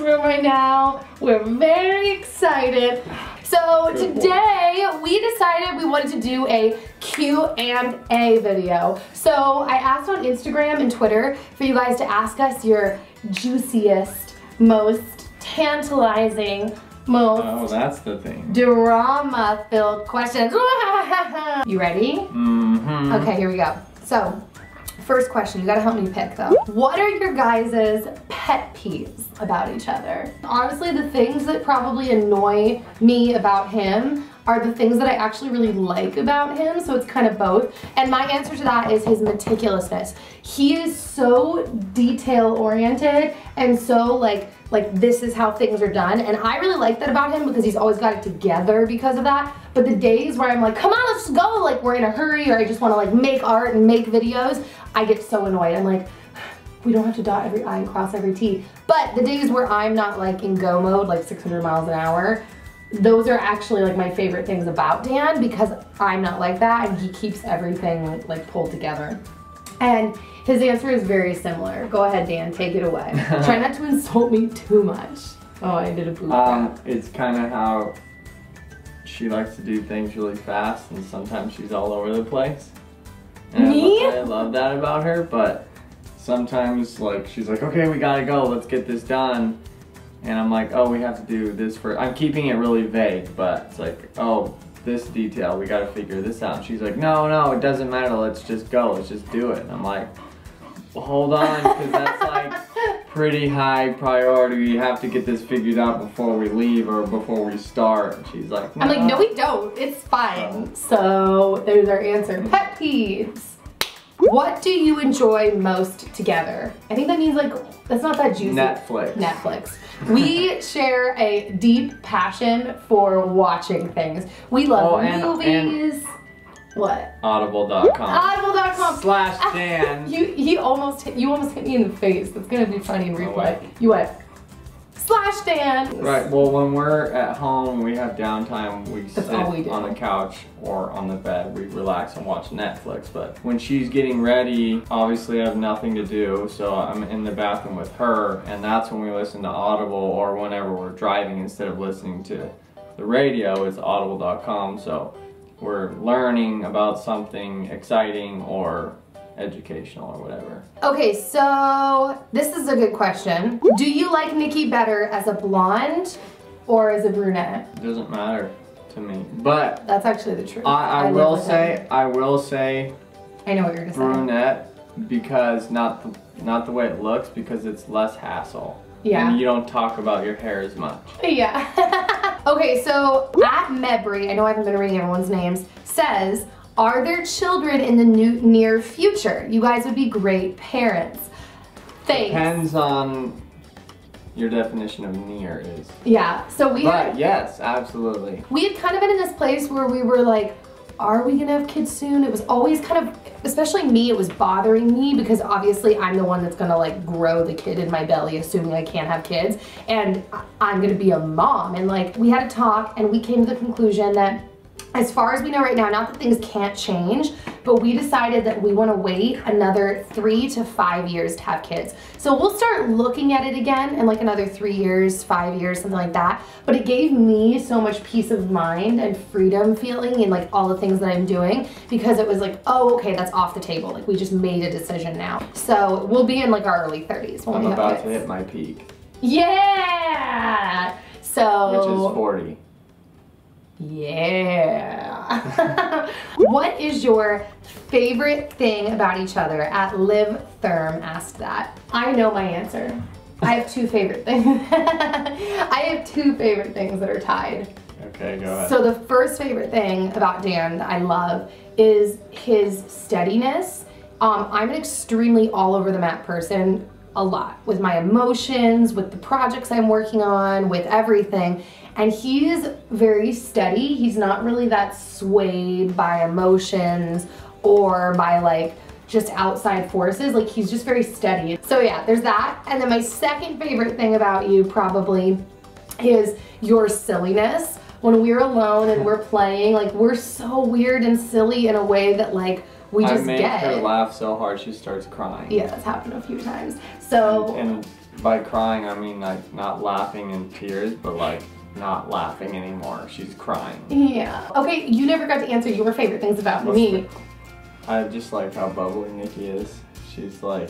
room right now. We're very excited. So today we decided we wanted to do a Q&A video. So I asked on Instagram and Twitter for you guys to ask us your juiciest, most tantalizing, most that's the thing. drama-filled questions. You ready? Mm-hmm. Okay, here we go. So, first question, you gotta help me pick though. What are your guys' pet peeves about each other? Honestly, the things that probably annoy me about him are the things that I actually really like about him, so it's kind of both. And my answer to that is his meticulousness. He is so detail-oriented and so like this is how things are done, and I really like that about him because he's always got it together because of that. But the days where I'm like, come on, let's just go, like we're in a hurry, or I just want to like make art and make videos, I get so annoyed. I'm like, we don't have to dot every I and cross every T. But the days where I'm not like in go mode, like 600 miles an hour, those are actually like my favorite things about Dan, because I'm not like that and he keeps everything like pulled together. And his answer is very similar. Go ahead, Dan, take it away. Try not to insult me too much. Oh, I did a boot grab. It's kind of how she likes to do things really fast, and sometimes she's all over the place. And Me? I love that about her, but sometimes like she's like, okay, we gotta go, let's get this done. And I'm like, oh, we have to do this first. I'm keeping it really vague, but it's like, oh, this detail, we gotta figure this out. And she's like, no, it doesn't matter, let's just go, let's just do it. And I'm like, well, hold on, because that's like pretty high priority. You have to get this figured out before we leave or before we start. And she's like, no. I'm like, no we don't, it's fine. So there's our answer. Pet peeves. What do you enjoy most together? I think that means like, that's not that juicy. Netflix. We share a deep passion for watching things. We love movies. What? Audible.com. Audible.com. /Dan. You almost hit me in the face. That's gonna be funny in replay. You what? /Dan. Right, well when we're at home, we have downtime, we sit we on the couch or on the bed, we relax and watch Netflix. But when she's getting ready, obviously I have nothing to do, so I'm in the bathroom with her, and that's when we listen to Audible, or whenever we're driving, instead of listening to the radio, it's audible.com, so we're learning about something exciting or educational or whatever. Okay, so this is a good question. Do you like Nikki better as a blonde or as a brunette? It doesn't matter to me, but that's actually the truth. I will say I know what you're gonna say. Brunette, because not the way it looks, because it's less hassle. Yeah. And you don't talk about your hair as much. Yeah. Okay, so at Mebry, I know I haven't been reading everyone's names, says, are there children in the near future? You guys would be great parents. Thanks. Depends on your definition of near is. Yeah, so yes, absolutely. We had kind of been in this place where we were like, are we gonna have kids soon? It was always kind of, especially me, it was bothering me because obviously I'm the one that's gonna like grow the kid in my belly, assuming I can't have kids, and I'm gonna be a mom. And like, we had a talk and we came to the conclusion that as far as we know right now, not that things can't change, but we decided that we want to wait another 3 to 5 years to have kids. So we'll start looking at it again in like another 3 years, 5 years, something like that. But it gave me so much peace of mind and freedom feeling in like all the things that I'm doing, because it was like, oh, okay, that's off the table. Like we just made a decision now. So we'll be in like our early 30s when I'm about to hit my peak. Yeah! So... which is 40. Yeah. What is your favorite thing about each other? At Liv Therm asked that. I know my answer. I have 2 favorite things. I have 2 favorite things that are tied. Okay, go ahead. So the first favorite thing about Dan that I love is his steadiness. I'm an extremely all over the map person, a lot, with my emotions, with the projects I'm working on, with everything. And he's very steady. He's not really that swayed by emotions or by like just outside forces. Like he's just very steady. So yeah, there's that. And then my second favorite thing about you probably is your silliness. When we're alone and we're playing, like we're so weird and silly in a way that like We just I make her laugh so hard she starts crying. Yeah, that's happened a few times. So. And by crying, I mean like not laughing in tears, but like not laughing anymore. She's crying. Yeah. Okay, you never got to answer your favorite things about me. I just like how bubbly Nikki is. She's like,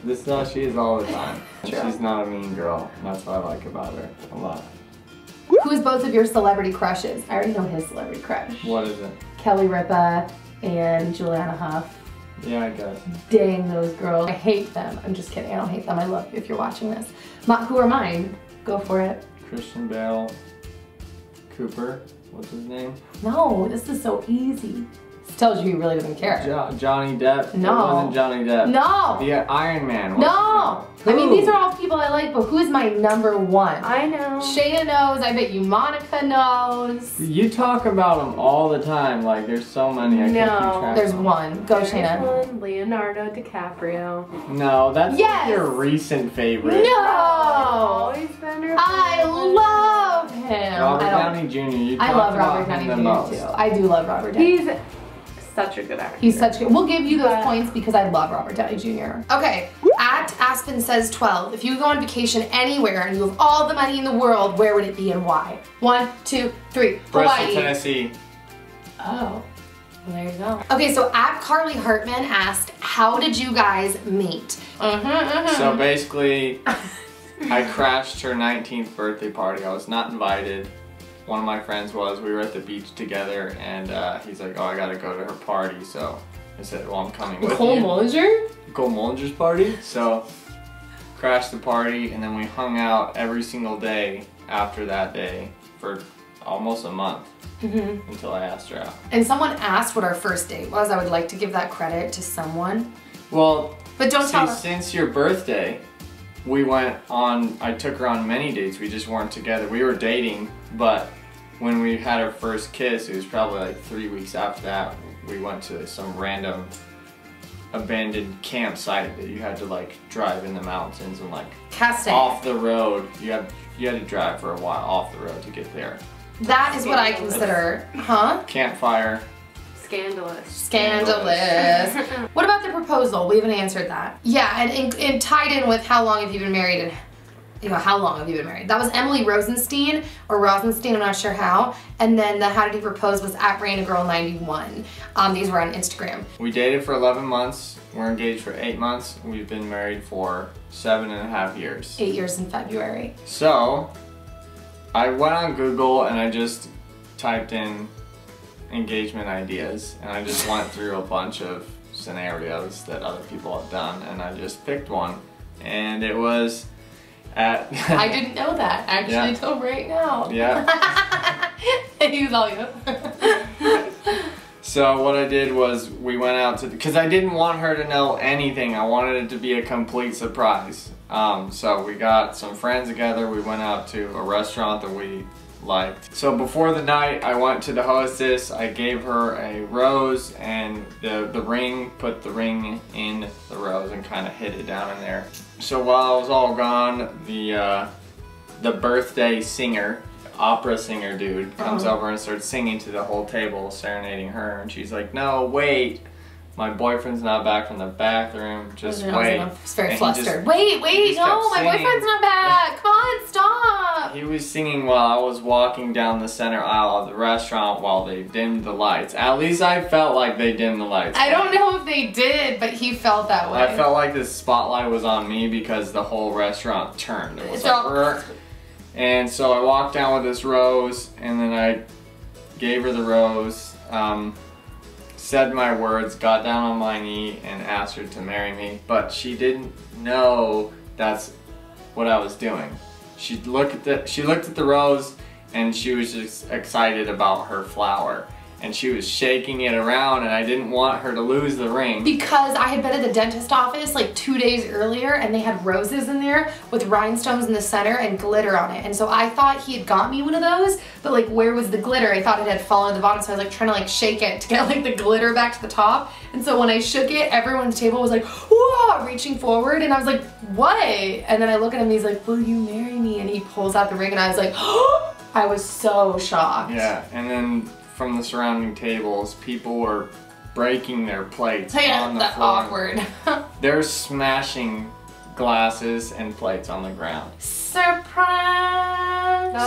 this is how she is all the time. She's not a mean girl. And that's what I like about her a lot. Who is both of your celebrity crushes? I already know his celebrity crush. What is it? Kelly Ripa and Juliana Hough. Yeah, I guess. Dang those girls. I hate them. I'm just kidding. I don't hate them. I love you if you're watching this. Who are mine? Go for it. Christian Bale. Cooper. What's his name? No, this is so easy. This tells you he really doesn't care. Johnny Depp. No. It wasn't Johnny Depp. No. The Iron Man. No. I mean, these are all people I like, but who's my number one? I know. Shayna knows. I bet you Monica knows. You talk about them all the time. Like, there's so many. I can't keep track There's of them. one. Go, Shayna. There's one, Leonardo DiCaprio. No, that's Yes. your recent favorite. No. Always been her I favorite. love him. Robert Downey Jr. You I talked love about Robert him Downey the Jr. most. too. I do love Robert Downey. He's such a good actor. He's such good. We'll give you those points because I love Robert Downey Jr. Okay, at Aspen Says 12, if you go on vacation anywhere and you have all the money in the world, where would it be and why? 1, 2, 3. Bristol, Hawaii. Tennessee. Oh, well, there you go. Okay, so at Carly Hartman asked, how did you guys meet? So basically, I crashed her 19th birthday party. I was not invited. One of my friends was. We were at the beach together, and he's like, oh, I gotta go to her party. So I said, well, I'm coming with Nicole you. Mullinger? Nicole Mullinger's party. So crashed the party, and then we hung out every single day after that day for almost a month until I asked her out. And someone asked what our first date was. I would like to give that credit to someone. Well, But don't tell us. since your birthday, we went on, I took her on many dates. We just weren't together. We were dating, but when we had our first kiss, it was probably like 3 weeks after that, we went to some random abandoned campsite that you had to like drive in the mountains and like Castaic. off the road. You had to drive for a while off the road to get there. That is what I consider, Campfire. Scandalous. Scandalous. What about the proposal? We haven't answered that. Yeah, and tied in with how long have you been married and how long have you been married? That was Emily Rosenstein, or Rosenstein, I'm not sure how. And then the how did he propose was at RainaGirl91. These were on Instagram. We dated for 11 months. We're engaged for 8 months. We've been married for 7.5 years. 8 years in February. So, I went on Google and I just typed in engagement ideas, and I just went through a bunch of scenarios that other people have done, and I just picked one, and it was at I didn't know that actually till right now. Yeah. He was all you. So what I did was we went out to, because I didn't want her to know anything. I wanted it to be a complete surprise. So we got some friends together. We went out to a restaurant that we liked. So before the night, I went to the hostess. I gave her a rose and the ring, put the ring in the rose and kind of hid it down in there. So while I was all gone, the birthday singer, opera singer dude, comes over and starts singing to the whole table, serenading her, and she's like, no, wait. My boyfriend's not back from the bathroom. Just wait. I was very And flustered. Wait, no, my boyfriend's not back. Come on, stop. He was singing while I was walking down the center aisle of the restaurant while they dimmed the lights. At least I felt like they dimmed the lights. I don't know if they did, but he felt that way. I felt like the spotlight was on me because the whole restaurant turned. It was like, and so I walked down with this rose, and then I gave her the rose. Said my words, got down on my knee, and asked her to marry me, but she didn't know that's what I was doing. She looked at the rose, and she was just excited about her flower, and she was shaking it around, and I didn't want her to lose the ring. Because I had been at the dentist office like 2 days earlier, and they had roses in there with rhinestones in the center and glitter on it. And so I thought he had got me one of those, but like where was the glitter? I thought it had fallen at the bottom, so I was like trying to like shake it to get like the glitter back to the top. And so when I shook it, everyone's table was like, whoa, reaching forward, and I was like, what? And then I look at him, he's like, will you marry me? And he pulls out the ring, and I was like, oh! I was so shocked. Yeah, and then from the surrounding tables, people were breaking their plates Yeah, on the that's floor. awkward. They're smashing glasses and plates on the ground. Surprise!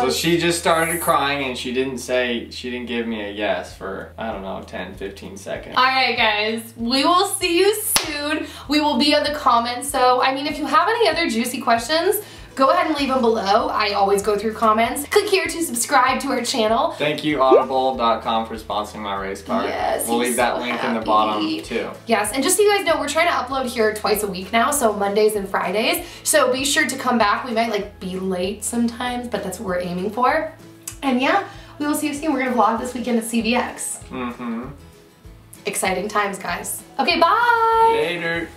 So she just started crying and she didn't give me a yes for, I don't know, 10, 15 seconds. Alright guys, we will see you soon. We will be in the comments. So, I mean, if you have any other juicy questions, go ahead and leave them below. I always go through comments. Click here to subscribe to our channel. Thank you, Audible.com, for sponsoring my race car. Yes, we'll leave he's that so link in the happy. bottom too. Yes, and just so you guys know, we're trying to upload here twice a week now, so Mondays and Fridays. So be sure to come back. We might like be late sometimes, but that's what we're aiming for. And yeah, we will see you soon. We're gonna vlog this weekend at CVX. Mm-hmm. Exciting times, guys. Okay, bye! Later.